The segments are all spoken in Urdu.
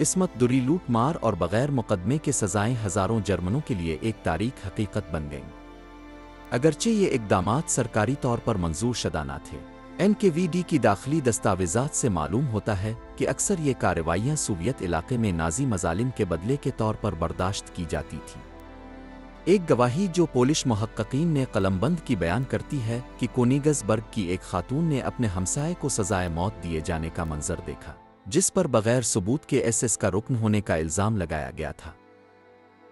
عصمت دری، لوٹ مار اور بغیر مقدمے کے سزائیں ہزاروں جرمنوں کے لیے ایک تاریخ حقیقت بن گئیں۔ اگرچہ یہ اقدامات سرکاری طور پر منظور شدہ نہ تھے، NKVD کی داخلی دستاویزات سے معلوم ہوتا ہے کہ اکثر یہ کارروائیاں سوویت علاقے میں نازی مظالم کے بدلے کے طور پر برداشت کی جاتی تھیں۔ ایک گواہی جو پولش محققین نے قلم بند کی بیان کرتی ہے کہ کونیگز برگ کی ایک خاتون نے اپنے ہمسائے کو سزائے موت دیے جانے کا منظر دیکھا، جس پر بغیر ثبوت کے SS کا رکن ہونے کا الزام لگایا گیا تھا۔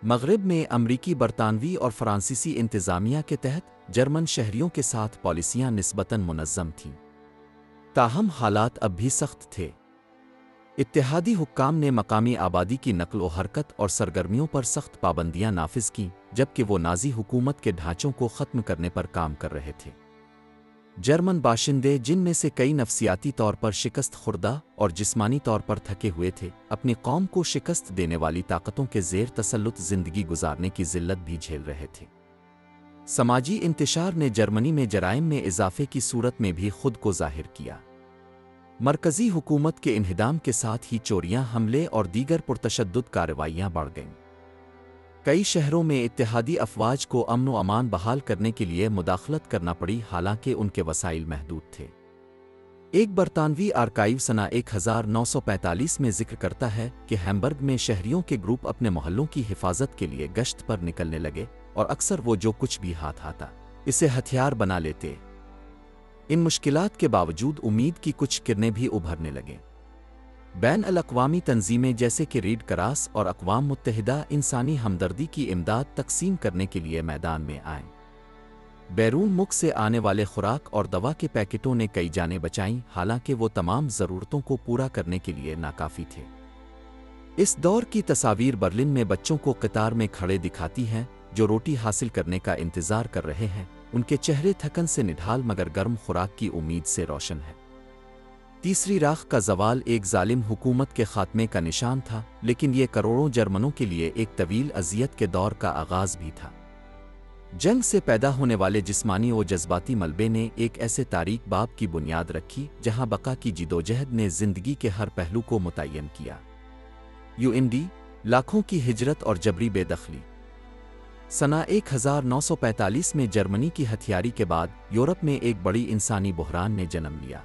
مغرب میں امریکی، برطانوی اور فرانسیسی انتظامیہ کے تحت جرمن شہریوں کے ساتھ پالیسیاں نسبتاً منظم تھیں، تاہم حالات اب بھی سخت تھے۔ اتحادی حکام نے مقامی آبادی کی نقل و حرکت اور سرگرمیوں پر سخت پابندیاں نافذ کیں، جبکہ وہ نازی حکومت کے ڈھانچوں کو ختم کرنے پر کام کر رہے تھے۔ جرمن باشندے، جن میں سے کئی نفسیاتی طور پر شکست خوردہ اور جسمانی طور پر تھکے ہوئے تھے، اپنی قوم کو شکست دینے والی طاقتوں کے زیر تسلط زندگی گزارنے کی ذلت بھی جھیل رہے تھے۔ سماجی انتشار نے جرمنی میں جرائم میں اضافے کی صورت میں بھی خود کو ظاہر کیا۔ مرکزی حکومت کے انہدام کے ساتھ ہی چوریاں، حملے اور دیگر پرتشدد کارروائیاں بڑھ گئیں۔ کئی شہروں میں اتحادی افواج کو امن و امان بحال کرنے کے لیے مداخلت کرنا پڑی، حالانکہ ان کے وسائل محدود تھے۔ ایک برطانوی آرکائیو سنہ 1945 میں ذکر کرتا ہے کہ ہیمبرگ میں شہریوں کے گروپ اپنے محلوں کی حفاظت کے لیے گشت پر نکلنے لگے، اور اکثر وہ جو کچھ بھی ہاتھ آتا اسے ہتھیار بنا لیتے۔ ان مشکلات کے باوجود امید کی کچھ کرنیں بھی ابھرنے لگیں۔ بین الاقوامی تنظیمیں جیسے کہ ریڈ کراس اور اقوام متحدہ انسانی ہمدردی کی امداد تقسیم کرنے کے لیے میدان میں آئیں۔ بیرون ملک سے آنے والے خوراک اور دوا کے پیکٹوں نے کئی جانیں بچائیں، حالانکہ وہ تمام ضرورتوں کو پورا کرنے کے لیے ناکافی تھے۔ اس دور کی تصاویر برلن میں بچوں کو قطار میں کھڑے دکھاتی ہیں جو روٹی حاصل کرنے کا انتظار کر رہے ہیں، ان کے چہرے تھکن سے نڈھال مگر گرم خوراک کی امید سے روشن ہے۔ تیسری راکھ کا زوال ایک ظالم حکومت کے خاتمے کا نشان تھا، لیکن یہ کروڑوں جرمنوں کے لیے ایک طویل اذیت کے دور کا آغاز بھی تھا۔ جنگ سے پیدا ہونے والے جسمانی و جذباتی ملبے نے ایک ایسے تاریک باب کی بنیاد رکھی جہاں بقا کی جدوجہد نے زندگی کے ہر پہلو کو متعین کیا۔ UND، لاکھوں کی ہجرت اور جبری بے دخلی۔ سنہ 1945 میں جرمنی کی ہتھیاری کے بعد یورپ میں ایک بڑی انسانی بحران نے جنم لیا۔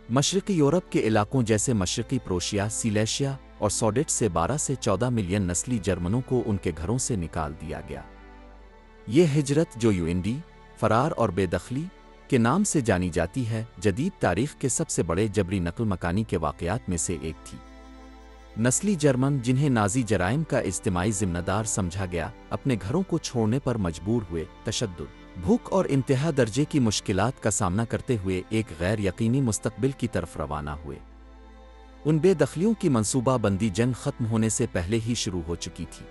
مشرقی یورپ کے علاقوں جیسے مشرقی پروشیا، سیلیشیا اور سوڈیٹ سے 12 سے 14 ملین نسلی جرمنوں کو ان کے گھروں سے نکال دیا گیا۔ یہ ہجرت، جو UND، فرار اور بے دخلی کے نام سے جانی جاتی ہے، جدید تاریخ کے سب سے بڑے جبری نقل مکانی کے واقعات میں سے ایک تھی۔ نسلی جرمن، جنہیں نازی جرائم کا اجتماعی ذمہ دار سمجھا گیا، اپنے گھروں کو چھوڑنے پر مجبور ہوئے، تشدد، بھوک اور انتہا درجے کی مشکلات کا سامنا کرتے ہوئے ایک غیر یقینی مستقبل کی طرف روانہ ہوئے۔ ان بے دخلیوں کی منصوبہ بندی جنگ ختم ہونے سے پہلے ہی شروع ہو چکی تھی۔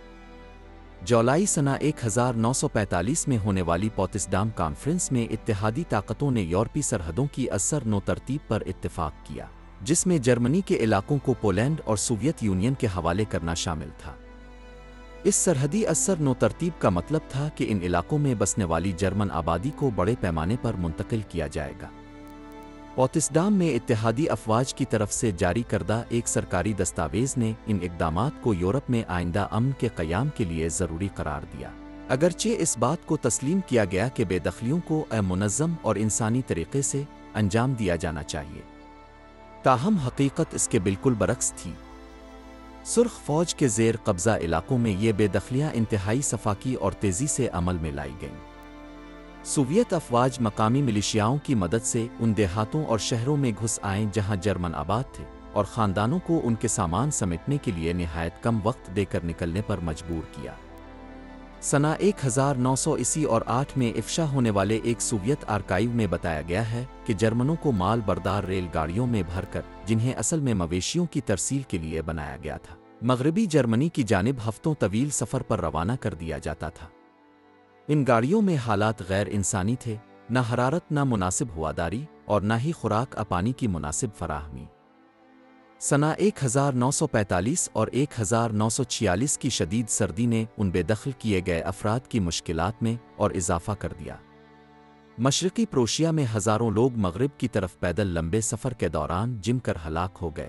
جولائی سنہ 1945 میں ہونے والی پوتسڈام کانفرنس میں اتحادی طاقتوں نے یورپی سرحدوں کی اثر نو ترتیب پر اتفاق کیا، جس میں جرمنی کے علاقوں کو پولینڈ اور سوویت یونین کے حوالے کرنا شامل تھا۔ اس سرحدی اثر نو ترتیب کا مطلب تھا کہ ان علاقوں میں بسنے والی جرمن آبادی کو بڑے پیمانے پر منتقل کیا جائے گا۔ پوتسڈام میں اتحادی افواج کی طرف سے جاری کردہ ایک سرکاری دستاویز نے ان اقدامات کو یورپ میں آئندہ امن کے قیام کے لیے ضروری قرار دیا، اگرچہ اس بات کو تسلیم کیا گیا کہ بے دخلیوں کو منظم اور انسانی طریقے سے انجام دیا جانا چاہیے۔ تاہم حقیقت اس کے بالکل برعکس تھی۔ سرخ فوج کے زیر قبضہ علاقوں میں یہ بے دخلیاں انتہائی سفاکی اور تیزی سے عمل میں لائی گئیں۔ سوویت افواج مقامی ملیشیاؤں کی مدد سے ان دیہاتوں اور شہروں میں گھس آئیں جہاں جرمن آباد تھے، اور خاندانوں کو ان کے سامان سمیٹنے کے لیے نہایت کم وقت دے کر نکلنے پر مجبور کیا۔ سنہ 1908 میں افشا ہونے والے ایک سوویت آرکائیو میں بتایا گیا ہے کہ جرمنوں کو مال بردار ریل گاڑیوں میں بھر کر، جنہیں اصل میں مویشیوں کی ترسیل کے لیے بنایا گیا تھا، مغربی جرمنی کی جانب ہفتوں طویل سفر پر روانہ کر دیا جاتا تھا۔ ان گاڑیوں میں حالات غیر انسانی تھے، نہ حرارت، نہ مناسب ہواداری، اور نہ ہی خوراک پانی کی مناسب فراہمی۔ سنہ 1945 اور 1946 کی شدید سردی نے ان بے دخل کیے گئے افراد کی مشکلات میں اور اضافہ کر دیا۔ مشرقی پروشیا میں ہزاروں لوگ مغرب کی طرف پیدل لمبے سفر کے دوران جم کر ہلاک ہو گئے۔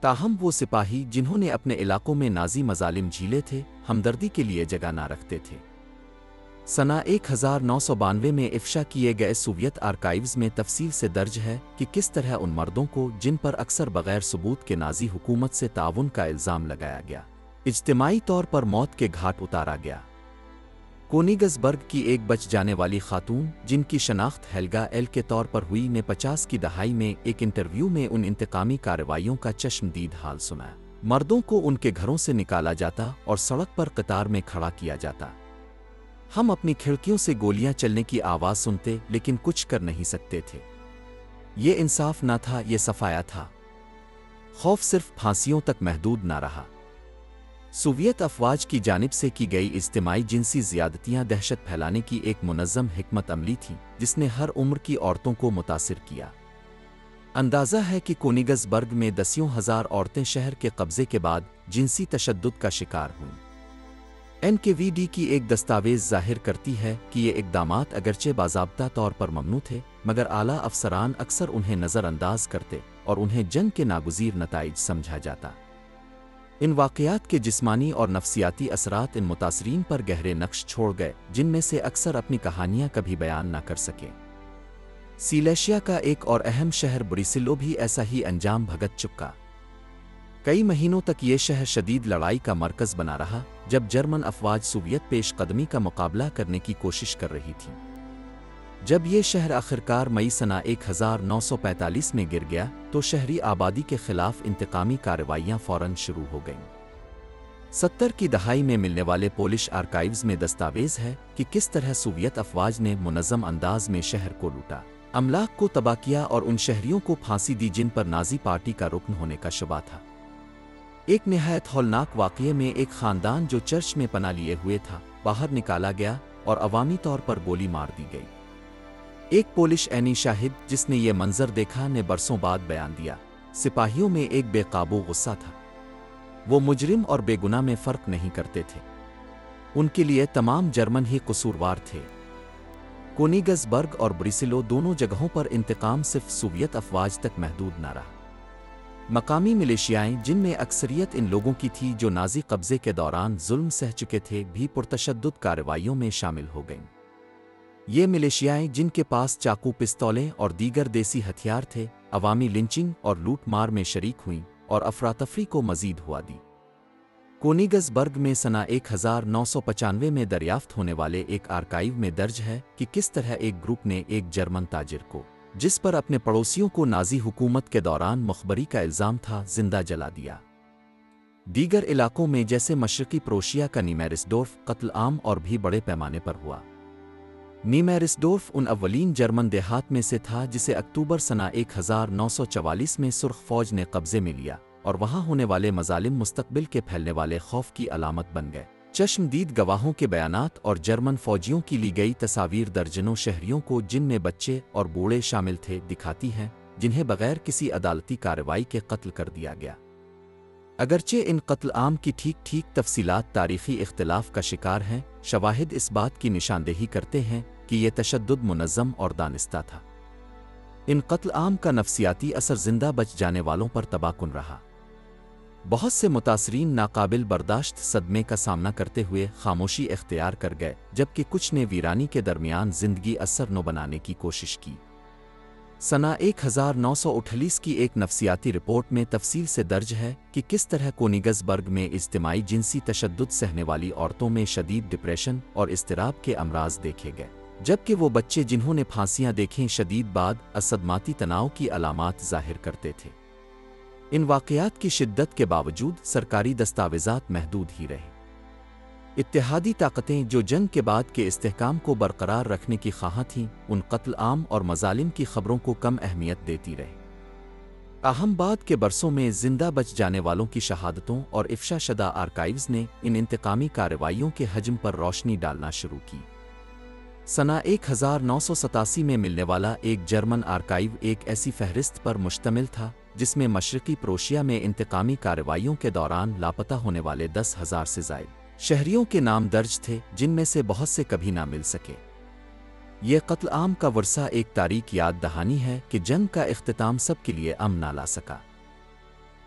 تاہم وہ سپاہی جنہوں نے اپنے علاقوں میں نازی مظالم جھیلے تھے ہمدردی کے لیے جگہ نہ رکھتے تھے۔ سنہ 1992 میں افشا کیے گئے سوویت آرکائیوز میں تفصیل سے درج ہے کہ کس طرح ان مردوں کو جن پر اکثر بغیر ثبوت کے نازی حکومت سے تعاون کا الزام لگایا گیا، اجتماعی طور پر موت کے گھاٹ اتارا گیا۔ کونیگز برگ کی ایک بچ جانے والی خاتون جن کی شناخت ہیلگا ایل کے طور پر ہوئی نے 50 کی دہائی میں ایک انٹرویو میں ان انتقامی کارروائیوں کا چشمدید حال سنایا۔ مردوں کو ان کے گھروں سے نکالا جاتا اور سڑک پر قطار میں کھڑا کیا جاتا۔ ہم اپنی کھڑکیوں سے گولیاں چلنے کی آواز سنتے لیکن کچھ کر نہیں سکتے تھے۔ یہ انصاف نہ تھا، یہ صفایا تھا۔ خوف صرف پھانسیوں تک محدود نہ رہا۔ سوویت افواج کی جانب سے کی گئی اجتماعی جنسی زیادتیاں دہشت پھیلانے کی ایک منظم حکمت عملی تھی جس نے ہر عمر کی عورتوں کو متاثر کیا۔ اندازہ ہے کہ کونیگز برگ میں دسیوں ہزار عورتیں شہر کے قبضے کے بعد جنسی تشدد کا شکار ہوئیں۔ NKVD کی ایک دستاویز ظاہر کرتی ہے کہ یہ اقدامات اگرچہ باضابطہ طور پر ممنوع تھے مگر اعلیٰ افسران اکثر انہیں نظر انداز کرتے اور انہیں جنگ کے ناگزیر نتائج سمجھا جاتا۔ ان واقعات کے جسمانی اور نفسیاتی اثرات ان متاثرین پر گہرے نقش چھوڑ گئے جن میں سے اکثر اپنی کہانیاں کبھی بیان نہ کر سکے۔ سیلیشیا کا ایک اور اہم شہر بریسلو بھی ایسا ہی انجام بھگت چکا۔ کئی مہینوں تک یہ شہر شدید لڑائی کا مرکز بنا رہا جب جرمن افواج سوویت پیش قدمی کا مقابلہ کرنے کی کوشش کر رہی تھی۔ جب یہ شہر آخرکار مئی سنہ 1945 میں گر گیا تو شہری آبادی کے خلاف انتقامی کارروائیاں فوراً شروع ہو گئیں۔ 70 کی دہائی میں ملنے والے پولش آرکائیوز میں دستاویز ہے کہ کس طرح سوویت افواج نے منظم انداز میں شہر کو لوٹا، املاک کو تباہ کیا اور ان شہریوں کو پھانسی دی جن پر نازی پارٹی کا رکن ہونے کا شبہ تھا۔ ایک نہایت ہولناک واقعے میں ایک خاندان جو چرچ میں پناہ لیے ہوئے تھا باہر نکالا گیا اور عوامی طور پر گولی مار دی گئی۔ ایک پولش عینی شاہد جس نے یہ منظر دیکھا نے برسوں بعد بیان دیا، سپاہیوں میں ایک بے قابو غصہ تھا۔ وہ مجرم اور بے گناہ میں فرق نہیں کرتے تھے۔ ان کے لیے تمام جرمن ہی قصوروار تھے۔ کونیگز برگ اور بریسلو دونوں جگہوں پر انتقام صرف سوویت افواج تک محدود نہ رہا۔ مقامی ملیشیائیں جن میں اکثریت ان لوگوں کی تھی جو نازی قبضے کے دوران ظلم سہ چکے تھے بھی پرتشدد کارروائیوں میں شامل ہو گئیں۔ یہ ملیشیائیں جن کے پاس چاقو، پستولیں اور دیگر دیسی ہتھیار تھے عوامی لنچنگ اور لوٹ مار میں شریک ہوئیں اور افراتفری کو مزید ہوا دی۔ کونیگز برگ میں سنہ 1995 میں دریافت ہونے والے ایک آرکائیو میں درج ہے کہ کس طرح ایک گروپ نے ایک جرمن تاجر کو جس پر اپنے پڑوسیوں کو نازی حکومت کے دوران مخبری کا الزام تھا زندہ جلا دیا۔ دیگر علاقوں میں جیسے مشرقی پروشیا کا نیمیرسڈورف قتل عام اور بھی بڑے پیمانے پر ہوا۔ نیمیرسڈورف ان اولین جرمن دیہات میں سے تھا جسے اکتوبر سنہ 1944 میں سرخ فوج نے قبضے میں لیا اور وہاں ہونے والے مظالم مستقبل کے پھیلنے والے خوف کی علامت بن گئے۔ چشمدید گواہوں کے بیانات اور جرمن فوجیوں کی لی گئی تصاویر درجنوں شہریوں کو جن میں بچے اور بوڑھے شامل تھے دکھاتی ہیں جنہیں بغیر کسی عدالتی کارروائی کے قتل کر دیا گیا۔ اگرچہ ان قتل عام کی ٹھیک تفصیلات تاریخی اختلاف کا شکار ہیں، شواہد اس بات کی نشاندہی کرتے ہیں کہ یہ تشدد منظم اور دانستہ تھا۔ ان قتل عام کا نفسیاتی اثر زندہ بچ جانے والوں پر تباہ کن رہا۔ بہت سے متاثرین ناقابل برداشت صدمے کا سامنا کرتے ہوئے خاموشی اختیار کر گئے جبکہ کچھ نے ویرانی کے درمیان زندگی اثر نو بنانے کی کوشش کی۔ سنہ 1948 کی ایک نفسیاتی رپورٹ میں تفصیل سے درج ہے کہ کس طرح کونیگز برگ میں اجتماعی جنسی تشدد سہنے والی عورتوں میں شدید ڈپریشن اور اضطراب کے امراض دیکھے گئے، جبکہ وہ بچے جنہوں نے پھانسیاں دیکھیں شدید بعد صدماتی تناؤ کی علامات ظاہر کرتے تھے۔ ان واقعات کی شدت کے باوجود سرکاری دستاویزات محدود ہی رہے۔ اتحادی طاقتیں جو جنگ کے بعد کے استحکام کو برقرار رکھنے کی خواہاں تھیں ان قتل عام اور مظالم کی خبروں کو کم اہمیت دیتی رہیں۔ تاہم بعد کے برسوں میں زندہ بچ جانے والوں کی شہادتوں اور افشا شدہ آرکائیوز نے ان انتقامی کارروائیوں کے حجم پر روشنی ڈالنا شروع کی۔ سنہ 1987 میں ملنے والا ایک جرمن آرکائیو ایک ایسی فہرست پر مشتمل تھا جس میں مشرقی پروشیا میں انتقامی کارروائیوں کے دوران لاپتہ ہونے والے 10,000 سے زائد شہریوں کے نام درج تھے جن میں سے بہت سے کبھی نہ مل سکے۔ یہ قتل عام کا ورثہ ایک تاریک یاد دہانی ہے کہ جنگ کا اختتام سب کے لیے امن نہ لا سکا۔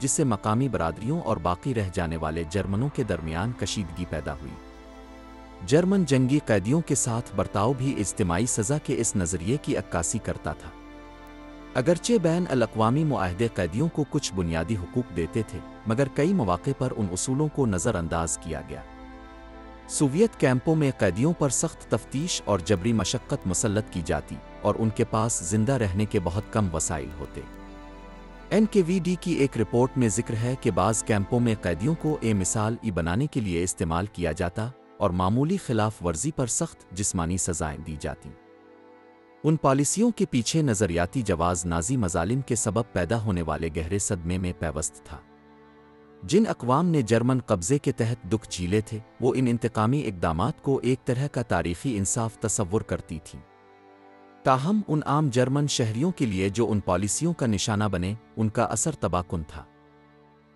جس سے مقامی برادریوں اور باقی رہ جانے والے جرمنوں کے درمیان کشیدگی پیدا ہوئی۔ جرمن جنگی قیدیوں کے ساتھ برتاؤ بھی اجتماعی سزا کے اس نظریے کی عکاسی کرتا تھا۔ اگرچہ بین الاقوامی معاہدے قیدیوں کو کچھ بنیادی حقوق دیتے تھے، مگر کئی مواقع پر ان اصولوں کو نظر انداز کیا گیا۔ سوویت کیمپوں میں قیدیوں پر سخت تفتیش اور جبری مشقت مسلط کی جاتی اور ان کے پاس زندہ رہنے کے بہت کم وسائل ہوتے۔ NKVD کی ایک رپورٹ میں ذکر ہے کہ بعض کیمپوں میں قیدیوں کو مثال بنانے کے لیے استعمال کیا جاتا اور معمولی خلاف ورزی پر سخت جسمانی سزائیں دی جاتی۔ ان پالیسیوں کے پیچھے نظریاتی جواز نازی مظالم کے سبب پیدا ہونے والے گہرے صدمے میں پیوست تھا۔ جن اقوام نے جرمن قبضے کے تحت دکھ جھیلے تھے، وہ ان انتقامی اقدامات کو ایک طرح کا تاریخی انصاف تصور کرتی تھیں۔ تاہم ان عام جرمن شہریوں کے لیے جو ان پالیسیوں کا نشانہ بنے، ان کا اثر تباہ کن تھا۔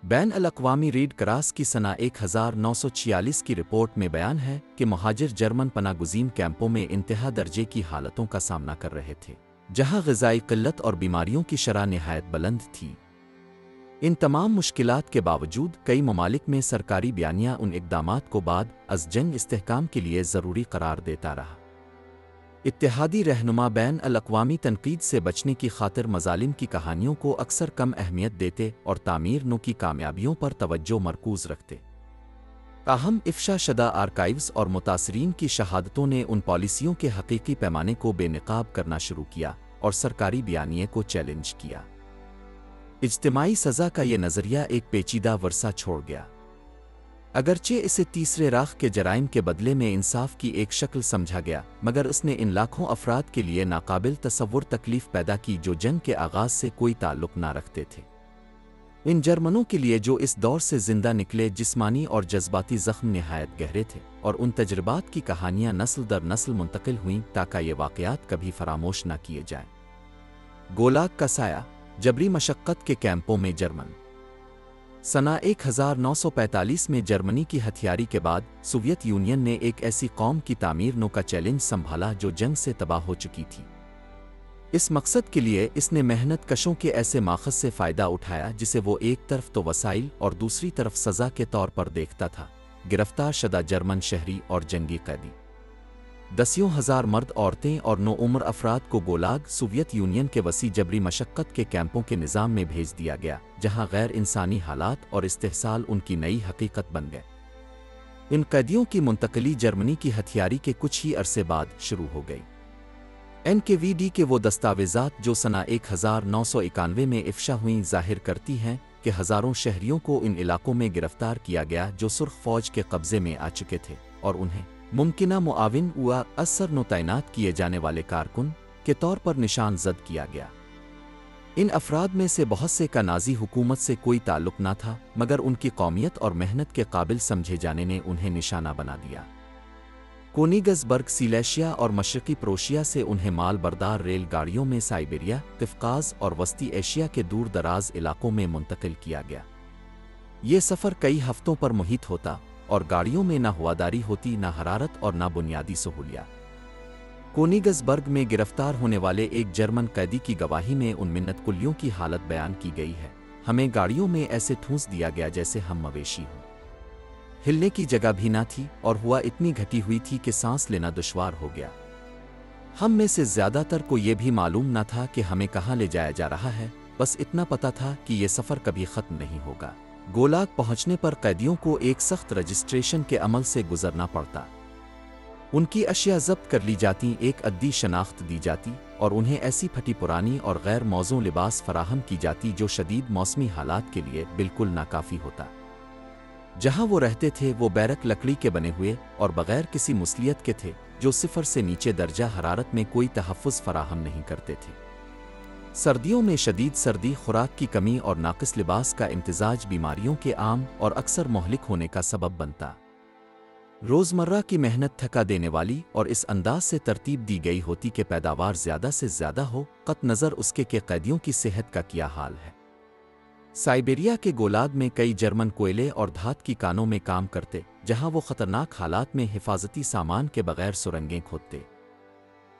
بین الاقوامی ریڈ کراس کی سنہ 1946 کی رپورٹ میں بیان ہے کہ مہاجر جرمن پناہ گزین کیمپوں میں انتہا درجے کی حالتوں کا سامنا کر رہے تھے، جہاں غذائی قلت اور بیماریوں کی شرح نہایت بلند تھی۔ ان تمام مشکلات کے باوجود کئی ممالک میں سرکاری بیانیہ ان اقدامات کو بعد از جنگ استحکام کے لیے ضروری قرار دیتا رہا۔ اتحادی رہنما بین الاقوامی تنقید سے بچنے کی خاطر مظالم کی کہانیوں کو اکثر کم اہمیت دیتے اور تعمیر نو کی کامیابیوں پر توجہ مرکوز رکھتے۔ تاہم افشا شدہ آرکائیوز اور متاثرین کی شہادتوں نے ان پالیسیوں کے حقیقی پیمانے کو بے نقاب کرنا شروع کیا اور سرکاری بیانیے کو چیلنج کیا۔ اجتماعی سزا کا یہ نظریہ ایک پیچیدہ ورثہ چھوڑ گیا۔ اگرچہ اسے تیسرے راہ کے جرائم کے بدلے میں انصاف کی ایک شکل سمجھا گیا، مگر اس نے ان لاکھوں افراد کے لیے ناقابل تصور تکلیف پیدا کی جو جنگ کے آغاز سے کوئی تعلق نہ رکھتے تھے۔ ان جرمنوں کے لیے جو اس دور سے زندہ نکلے، جسمانی اور جذباتی زخم نہایت گہرے تھے، اور ان تجربات کی کہانیاں نسل در نسل منتقل ہوئیں تاکہ یہ واقعات کبھی فراموش نہ کیے جائیں۔ گولاگ کا سایہ، جبری مشقت کے کیمپوں میں جرمن۔ سنہ 1945 میں جرمنی کی ہتھیاری کے بعد سوویت یونین نے ایک ایسی قوم کی تعمیر نو کا چیلنج سنبھالا جو جنگ سے تباہ ہو چکی تھی۔ اس مقصد کے لیے اس نے محنت کشوں کے ایسے ماخذ سے فائدہ اٹھایا جسے وہ ایک طرف تو وسائل اور دوسری طرف سزا کے طور پر دیکھتا تھا: گرفتار شدہ جرمن شہری اور جنگی قیدی۔ دسیوں ہزار مرد، عورتیں اور نو عمر افراد کو گولاگ، سوویت یونین کے وسیع جبری مشقت کے کیمپوں کے نظام میں بھیج دیا گیا، جہاں غیر انسانی حالات اور استحصال ان کی نئی حقیقت بن گئے۔ ان قیدیوں کی منتقلی جرمنی کی ہتھیاری کے کچھ ہی عرصے بعد شروع ہو گئی۔ NKVD کے وہ دستاویزات جو سنہ 1991 میں افشا ہوئیں ظاہر کرتی ہیں کہ ہزاروں شہریوں کو ان علاقوں میں گرفتار کیا گیا جو سرخ فوج کے قبضے میں آ چکے تھے، اور انہیں ممکنہ معاون و اثر نو تعینات کیے جانے والے کارکن کے طور پر نشان زد کیا گیا۔ ان افراد میں سے بہت سے کا نازی حکومت سے کوئی تعلق نہ تھا، مگر ان کی قومیت اور محنت کے قابل سمجھے جانے نے انہیں نشانہ بنا دیا۔ کونیگز برگ، سیلیشیا اور مشرقی پروشیا سے انہیں مال بردار ریل گاڑیوں میں سائبیریا، قفقاز اور وسطی ایشیا کے دور دراز علاقوں میں منتقل کیا گیا۔ یہ سفر کئی ہفتوں پر محیط ہوتا اور گاڑیوں میں نہ ہواداری ہوتی، نہ حرارت اور نہ بنیادی سہولیات۔ کونیگز برگ میں گرفتار ہونے والے ایک جرمن قیدی کی گواہی میں ان منت کلیوں کی حالت بیان کی گئی ہے: ہمیں گاڑیوں میں ایسے ٹھونس دیا گیا جیسے ہم مویشی ہوں۔ ہلنے کی جگہ بھی نہ تھی اور ہوا اتنی گھٹی ہوئی تھی کہ سانس لینا دشوار ہو گیا۔ ہم میں سے زیادہ تر کو یہ بھی معلوم نہ تھا کہ ہمیں کہاں لے جایا جا رہا ہے، بس اتنا پتہ تھا کہ یہ سفر کبھی ختم نہیں ہوگا۔ گولاگ پہنچنے پر قیدیوں کو ایک سخت رجسٹریشن کے عمل سے گزرنا پڑتا۔ ان کی اشیاء ضبط کر لی جاتی، ایک عددی شناخت دی جاتی اور انہیں ایسی پھٹی پرانی اور غیر موزوں لباس فراہم کی جاتی جو شدید موسمی حالات کے لیے بالکل ناکافی ہوتا۔ جہاں وہ رہتے تھے وہ بیرک لکڑی کے بنے ہوئے اور بغیر کسی موصلیت کے تھے، جو 0 سے نیچے درجہ حرارت میں کوئی تحفظ فراہم نہیں کرتے تھے۔ سردیوں میں شدید سردی، خوراک کی کمی اور ناقص لباس کا امتزاج بیماریوں کے عام اور اکثر مہلک ہونے کا سبب بنتا۔ روزمرہ کی محنت تھکا دینے والی اور اس انداز سے ترتیب دی گئی ہوتی کہ پیداوار زیادہ سے زیادہ ہو، قطع نظر اس کے کہ قیدیوں کی صحت کا کیا حال ہے۔ سائبیریا کے گولاگ میں کئی جرمن کوئلے اور دھات کی کانوں میں کام کرتے، جہاں وہ خطرناک حالات میں حفاظتی سامان کے بغیر سرنگیں کھودتے۔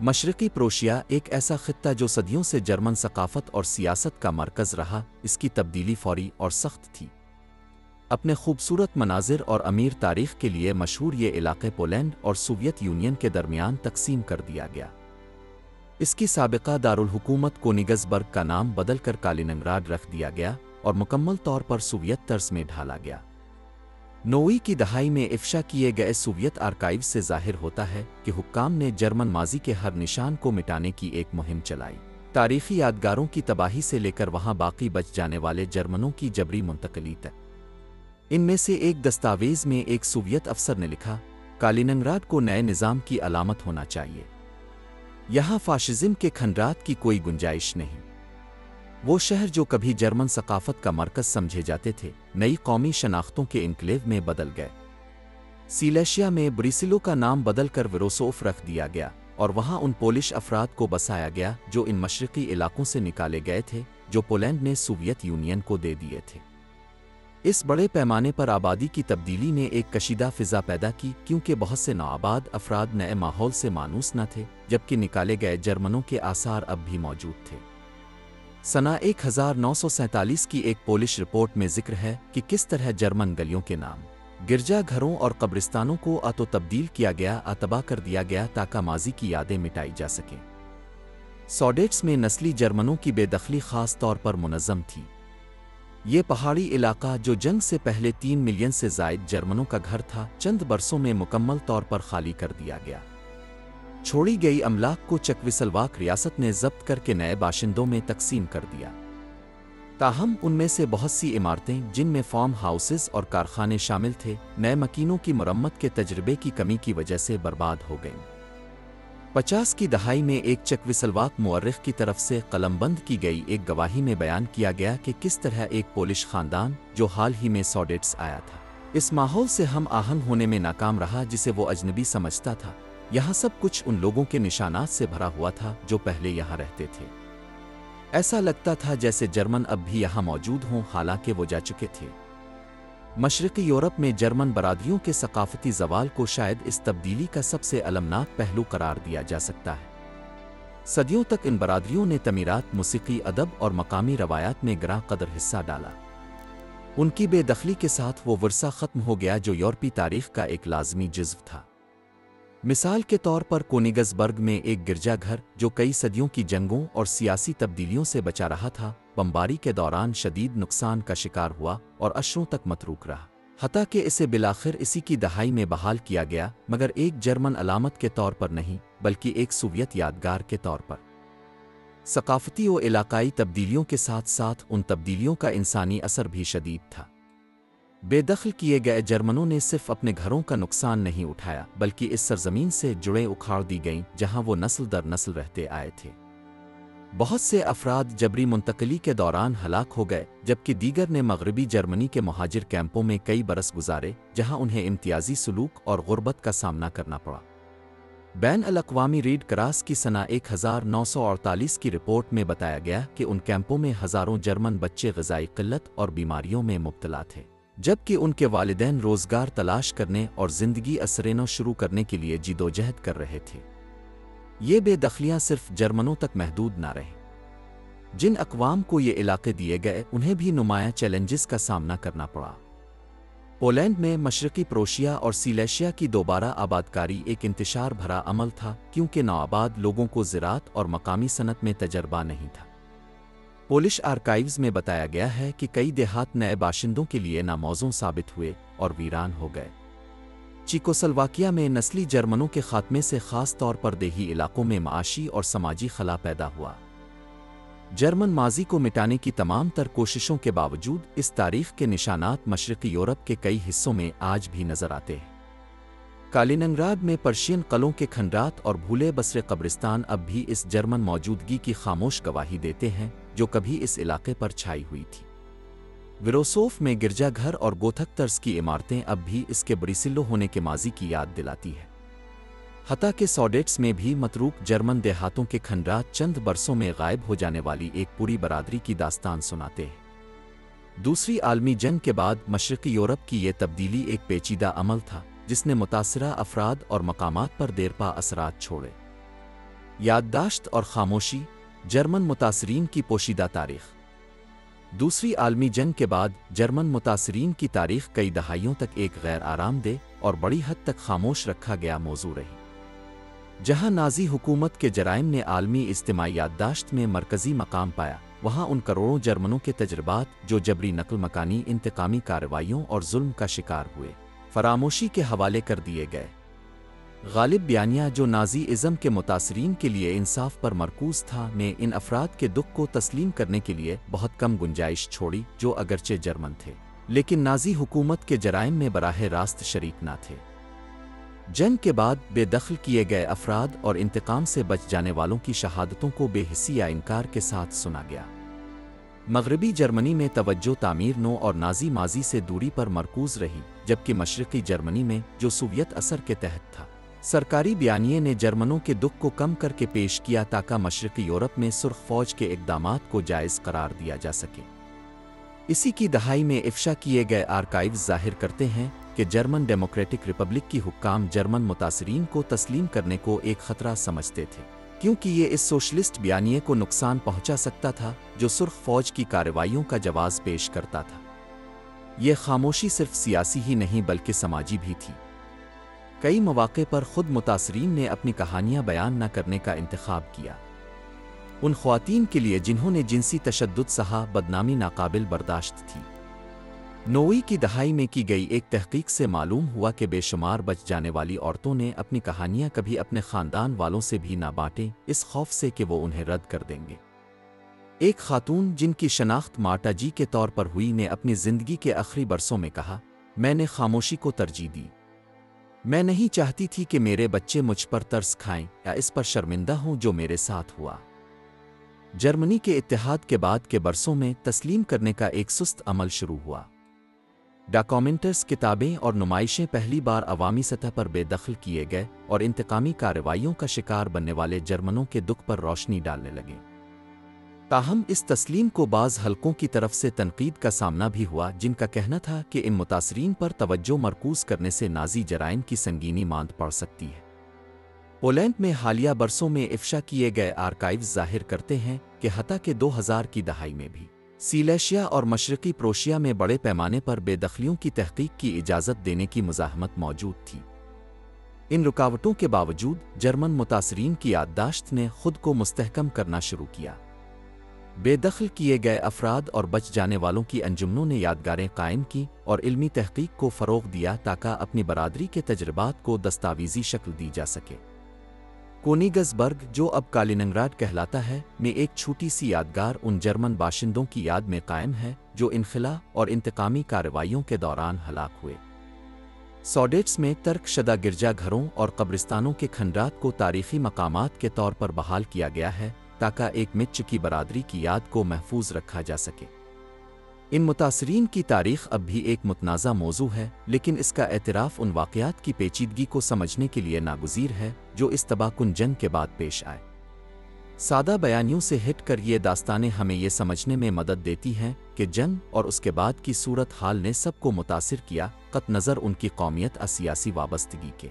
مشرقی پروشیا ایک ایسا خطہ جو صدیوں سے جرمن ثقافت اور سیاست کا مرکز رہا، اس کی تبدیلی فوری اور سخت تھی۔ اپنے خوبصورت مناظر اور امیر تاریخ کے لیے مشہور یہ علاقے پولینڈ اور سوویت یونین کے درمیان تقسیم کر دیا گیا۔ اس کی سابقہ دارالحکومت کونیگسبرگ کا نام بدل کر کالیننگراڈ رکھ دیا گیا اور مکمل طور پر سوویت طرز میں ڈھالا گیا۔ 90 کی دہائی میں افشا کیے گئے سوویت آرکائیو سے ظاہر ہوتا ہے کہ حکام نے جرمن ماضی کے ہر نشان کو مٹانے کی ایک مہم چلائی۔ تاریخی یادگاروں کی تباہی سے لے کر وہاں باقی بچ جانے والے جرمنوں کی جبری منتقلی تک۔ ان میں سے ایک دستاویز میں ایک سوویت افسر نے لکھا، کالیننگراڈ کو نئے نظام کی علامت ہونا چاہیے۔ یہاں فاشزم کے کھنڈرات کی کوئی گنجائش نہیں۔ وہ شہر جو کبھی جرمن ثقافت کا مرکز سمجھے جاتے تھے، نئی قومی شناختوں کے انکلیو میں بدل گئے۔ سیلیشیا میں بریسلو کا نام بدل کر وروسوف رکھ دیا گیا اور وہاں ان پولش افراد کو بسایا گیا جو ان مشرقی علاقوں سے نکالے گئے تھے، جو پولینڈ نے سوویت یونین کو دے دیے تھے۔ اس بڑے پیمانے پر آبادی کی تبدیلی نے ایک کشیدہ فضا پیدا کی، کیونکہ بہت سے نوآباد افراد نئے ماحول سے مانوس نہ تھے، جبکہ نکالے گئے جرمنوں کے آثار اب بھی موجود تھے۔ سنہ 1947 کی ایک پولش رپورٹ میں ذکر ہے کہ کس طرح جرمن گلیوں کے نام، گرجا گھروں اور قبرستانوں کو تبدیل کیا گیا، تباہ کر دیا گیا تاکہ ماضی کی یادیں مٹائی جا سکیں۔ سوڈیٹس میں نسلی جرمنوں کی بے دخلی خاص طور پر منظم تھی۔ یہ پہاڑی علاقہ جو جنگ سے پہلے 3 ملین سے زائد جرمنوں کا گھر تھا، چند برسوں میں مکمل طور پر خالی کر دیا گیا۔ چھوڑی گئی املاک کو چیکوسلواک ریاست نے ضبط کر کے نئے باشندوں میں تقسیم کر دیا۔ تاہم ان میں سے بہت سی عمارتیں، جن میں فارم ہاؤسز اور کارخانے شامل تھے، نئے مکینوں کی مرمت کے تجربے کی کمی کی وجہ سے برباد ہو گئیں۔ 50 کی دہائی میں ایک چیکوسلواک مورخ کی طرف سے قلم بند کی گئی ایک گواہی میں بیان کیا گیا کہ کس طرح ایک پولش خاندان جو حال ہی میں سوڈیٹس آیا تھا، اس ماحول سے ہم آہنگ ہونے میں ناکام رہا جسے وہ اجنبی سمجھتا تھا۔ یہاں سب کچھ ان لوگوں کے نشانات سے بھرا ہوا تھا جو پہلے یہاں رہتے تھے۔ ایسا لگتا تھا جیسے جرمن اب بھی یہاں موجود ہوں، حالانکہ وہ جا چکے تھے۔ مشرقی یورپ میں جرمن برادریوں کے ثقافتی زوال کو شاید اس تبدیلی کا سب سے المناک پہلو قرار دیا جا سکتا ہے۔ صدیوں تک ان برادریوں نے تعمیرات، موسیقی، ادب اور مقامی روایات میں گراں قدر حصہ ڈالا۔ ان کی بے دخلی کے ساتھ وہ ورثہ ختم ہو گیا جو یورپی تاریخ کا ایک لازمی جزو تھا۔ مثال کے طور پر کونیگسبرگ میں ایک گرجا گھر جو کئی صدیوں کی جنگوں اور سیاسی تبدیلیوں سے بچا رہا تھا، بمباری کے دوران شدید نقصان کا شکار ہوا اور عشروں تک متروک رہا، حتیٰ کہ اسے بالآخر اسی کی دہائی میں بحال کیا گیا، مگر ایک جرمن علامت کے طور پر نہیں، بلکہ ایک سوویت یادگار کے طور پر۔ ثقافتی و علاقائی تبدیلیوں کے ساتھ ساتھ ان تبدیلیوں کا انسانی اثر بھی شدید تھا۔ بے دخل کیے گئے جرمنوں نے صرف اپنے گھروں کا نقصان نہیں اٹھایا، بلکہ اس سرزمین سے جڑیں اکھاڑ دی گئیں جہاں وہ نسل در نسل رہتے آئے تھے۔ بہت سے افراد جبری منتقلی کے دوران ہلاک ہو گئے، جبکہ دیگر نے مغربی جرمنی کے مہاجر کیمپوں میں کئی برس گزارے جہاں انہیں امتیازی سلوک اور غربت کا سامنا کرنا پڑا۔ بین الاقوامی ریڈ کراس کی سنہ 1948 کی رپورٹ میں بتایا گیا کہ ان کیمپوں میں ہزاروں جرمن بچے غذائی قلت اور بیماریوں میں مبتلا تھے، جبکہ ان کے والدین روزگار تلاش کرنے اور زندگی اسرینو شروع کرنے کے لیے جدوجہد کر رہے تھے۔ یہ بے دخلیاں صرف جرمنوں تک محدود نہ رہیں۔ جن اقوام کو یہ علاقے دیے گئے انہیں بھی نمایاں چیلنجز کا سامنا کرنا پڑا۔ پولینڈ میں مشرقی پروشیا اور سیلیشیا کی دوبارہ آبادکاری ایک انتشار بھرا عمل تھا، کیونکہ نوآباد لوگوں کو زراعت اور مقامی صنعت میں تجربہ نہیں تھا۔ پولش آرکائیوز میں بتایا گیا ہے کہ کئی دیہات نئے باشندوں کے لیے ناموزوں ثابت ہوئے اور ویران ہو گئے۔ چیکوسلواکیا میں نسلی جرمنوں کے خاتمے سے خاص طور پر دیہی علاقوں میں معاشی اور سماجی خلا پیدا ہوا۔ جرمن ماضی کو مٹانے کی تمام تر کوششوں کے باوجود اس تاریخ کے نشانات مشرقی یورپ کے کئی حصوں میں آج بھی نظر آتے ہیں۔ کالیننگراڈ میں پرشین قلعوں کے کھنڈرات اور بھولے بسرے قبرستان اب بھی اس جرمن موجودگی کی خاموش گواہی دیتے ہیں جو کبھی اس علاقے پر چھائی ہوئی تھی۔ وروسوف میں گرجا گھر اور گوتھک طرز کی عمارتیں اب بھی اس کے بریسلو ہونے کے ماضی کی یاد دلاتی ہے۔ حتیٰ کہ سوڈیٹس میں بھی متروک جرمن دیہاتوں کے کھنڈرات چند برسوں میں غائب ہو جانے والی ایک پوری برادری کی داستان سناتے ہیں۔ دوسری عالمی جنگ کے بعد مشرقی یورپ کی یہ تبدیلی ایک پیچیدہ عمل تھا جس نے متاثرہ افراد اور مقامات پر دیرپا اثرات چھوڑے۔ یادداشت اور خاموشی، جرمن متاثرین کی پوشیدہ تاریخ۔ دوسری عالمی جنگ کے بعد جرمن متاثرین کی تاریخ کئی دہائیوں تک ایک غیر آرام دہ اور بڑی حد تک خاموش رکھا گیا موضوع رہی۔ جہاں نازی حکومت کے جرائم نے عالمی اجتماعی یادداشت میں مرکزی مقام پایا، وہاں ان کروڑوں جرمنوں کے تجربات جو جبری نقل مکانی، انتقامی کارروائیوں اور ظلم کا شکار ہوئے، فراموشی کے حوالے کر دیے گئے۔ غالب بیانیہ، جو نازی ازم کے متاثرین کے لیے انصاف پر مرکوز تھا، نے ان افراد کے دکھ کو تسلیم کرنے کے لیے بہت کم گنجائش چھوڑی، جو اگرچہ جرمن تھے لیکن نازی حکومت کے جرائم میں براہ راست شریک نہ تھے۔ جنگ کے بعد بے دخل کیے گئے افراد اور انتقام سے بچ جانے والوں کی شہادتوں کو بے حسی یا انکار کے ساتھ سنا گیا۔ مغربی جرمنی میں توجہ تعمیر نو اور نازی ماضی سے دوری پر مرکوز رہی، جبکہ مشرقی جرمنی میں، جو سوویت اثر کے تحت تھا، سرکاری بیانیے نے جرمنوں کے دکھ کو کم کر کے پیش کیا تاکہ مشرقی یورپ میں سرخ فوج کے اقدامات کو جائز قرار دیا جا سکے۔ اسی کی دہائی میں افشا کیے گئے آرکائیوز ظاہر کرتے ہیں کہ جرمن ڈیموکریٹک ریپبلک کی حکام جرمن متاثرین کو تسلیم کرنے کو ایک خطرہ سمجھتے تھے، کیونکہ یہ اس سوشلسٹ بیانیے کو نقصان پہنچا سکتا تھا جو سرخ فوج کی کارروائیوں کا جواز پیش کرتا تھا۔ یہ خاموشی صرف سیاسی ہی نہیں بلکہ سماجی بھی تھی۔ کئی مواقع پر خود متاثرین نے اپنی کہانیاں بیان نہ کرنے کا انتخاب کیا۔ ان خواتین کے لیے جنہوں نے جنسی تشدد سہا، بدنامی ناقابل برداشت تھی۔ نویں کی دہائی میں کی گئی ایک تحقیق سے معلوم ہوا کہ بے شمار بچ جانے والی عورتوں نے اپنی کہانیاں کبھی اپنے خاندان والوں سے بھی نہ بانٹیں، اس خوف سے کہ وہ انہیں رد کر دیں گے۔ ایک خاتون جن کی شناخت مارٹا جی کے طور پر ہوئی نے اپنی زندگی کے آخری برسوں میں کہا، میں نے خاموشی کو ترجیح دی۔ میں نہیں چاہتی تھی کہ میرے بچے مجھ پر ترس کھائیں یا اس پر شرمندہ ہوں جو میرے ساتھ ہوا۔ جرمنی کے اتحاد کے بعد کے برسوں میں تسلیم کرنے کا ایک سست عمل شروع ہوا۔ ڈاکومنٹرز، کتابیں اور نمائشیں پہلی بار عوامی سطح پر بے دخل کیے گئے اور انتقامی کارروائیوں کا شکار بننے والے جرمنوں کے دکھ پر روشنی ڈالنے لگے۔ تاہم اس تسلیم کو بعض حلقوں کی طرف سے تنقید کا سامنا بھی ہوا، جن کا کہنا تھا کہ ان متاثرین پر توجہ مرکوز کرنے سے نازی جرائم کی سنگینی ماند پڑ سکتی ہے۔ پولینڈ میں حالیہ برسوں میں افشا کیے گئے آرکائیوز ظاہر کرتے ہیں کہ حتیٰ کہ 2000 کی دہائی میں بھی سیلیشیا اور مشرقی پروشیا میں بڑے پیمانے پر بے دخلیوں کی تحقیق کی اجازت دینے کی مزاحمت موجود تھی۔ ان رکاوٹوں کے باوجود جرمن متاثرین کی یادداشت نے خود کو مستحکم کرنا شروع کیا۔ بے دخل کیے گئے افراد اور بچ جانے والوں کی انجمنوں نے یادگاریں قائم کی اور علمی تحقیق کو فروغ دیا تاکہ اپنی برادری کے تجربات کو دستاویزی شکل دی جا سکے۔ کونیگز برگ، جو اب کالیننگراڈ کہلاتا ہے، میں ایک چھوٹی سی یادگار ان جرمن باشندوں کی یاد میں قائم ہے جو انخلا اور انتقامی کارروائیوں کے دوران ہلاک ہوئے۔ سوڈیٹس میں ترک شدہ گرجا گھروں اور قبرستانوں کے کھنڈرات کو تاریخی مقامات کے طور پر بحال کیا گیا ہے تاکہ ایک مٹ چکی برادری کی یاد کو محفوظ رکھا جا سکے۔ ان متاثرین کی تاریخ اب بھی ایک متنازع موضوع ہے، لیکن اس کا اعتراف ان واقعات کی پیچیدگی کو سمجھنے کے لیے ناگزیر ہے جو اس تباہ کن جنگ کے بعد پیش آئے۔ سادہ بیانیوں سے ہٹ کر یہ داستانیں ہمیں یہ سمجھنے میں مدد دیتی ہیں کہ جنگ اور اس کے بعد کی صورت حال نے سب کو متاثر کیا، قطع نظر ان کی قومیت اور سیاسی وابستگی کے۔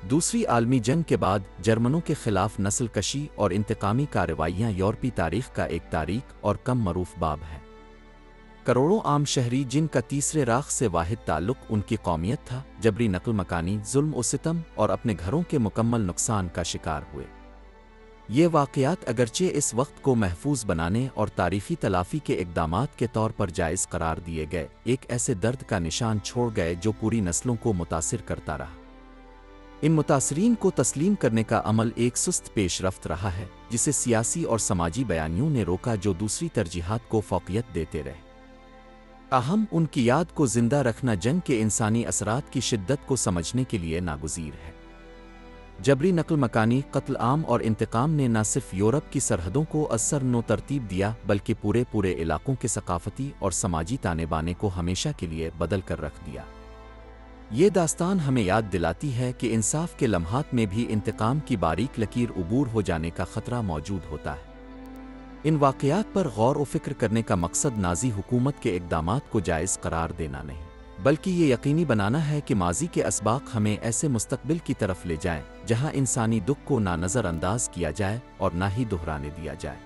دوسری عالمی جنگ کے بعد جرمنوں کے خلاف نسل کشی اور انتقامی کارروائیاں یورپی تاریخ کا ایک تاریک اور کم معروف باب ہے۔ کروڑوں عام شہری جن کا تیسرے راخ سے واحد تعلق ان کی قومیت تھا، جبری نقل مکانی، ظلم و ستم اور اپنے گھروں کے مکمل نقصان کا شکار ہوئے۔ یہ واقعات اگرچہ اس وقت کو محفوظ بنانے اور تاریخی تلافی کے اقدامات کے طور پر جائز قرار دیے گئے، ایک ایسے درد کا نشان چھوڑ گئے جو پوری نسلوں کو متاثر کرتا رہا۔ ان متاثرین کو تسلیم کرنے کا عمل ایک سست پیش رفت رہا ہے جسے سیاسی اور سماجی بیانیوں نے روکا جو دوسری ترجیحات کو فوقیت دیتے رہے۔ تاہم ان کی یاد کو زندہ رکھنا جنگ کے انسانی اثرات کی شدت کو سمجھنے کے لیے ناگزیر ہے۔ جبری نقل مکانی، قتل عام اور انتقام نے نہ صرف یورپ کی سرحدوں کو اثر نو ترتیب دیا بلکہ پورے علاقوں کے ثقافتی اور سماجی تانے بانے کو ہمیشہ کے لیے بدل کر رکھ دیا۔ یہ داستان ہمیں یاد دلاتی ہے کہ انصاف کے لمحات میں بھی انتقام کی باریک لکیر عبور ہو جانے کا خطرہ موجود ہوتا ہے۔ ان واقعات پر غور و فکر کرنے کا مقصد نازی حکومت کے اقدامات کو جائز قرار دینا نہیں، بلکہ یہ یقینی بنانا ہے کہ ماضی کے اسباق ہمیں ایسے مستقبل کی طرف لے جائیں جہاں انسانی دکھ کو نہ نظر انداز کیا جائے اور نہ ہی دہرانے دیا جائے۔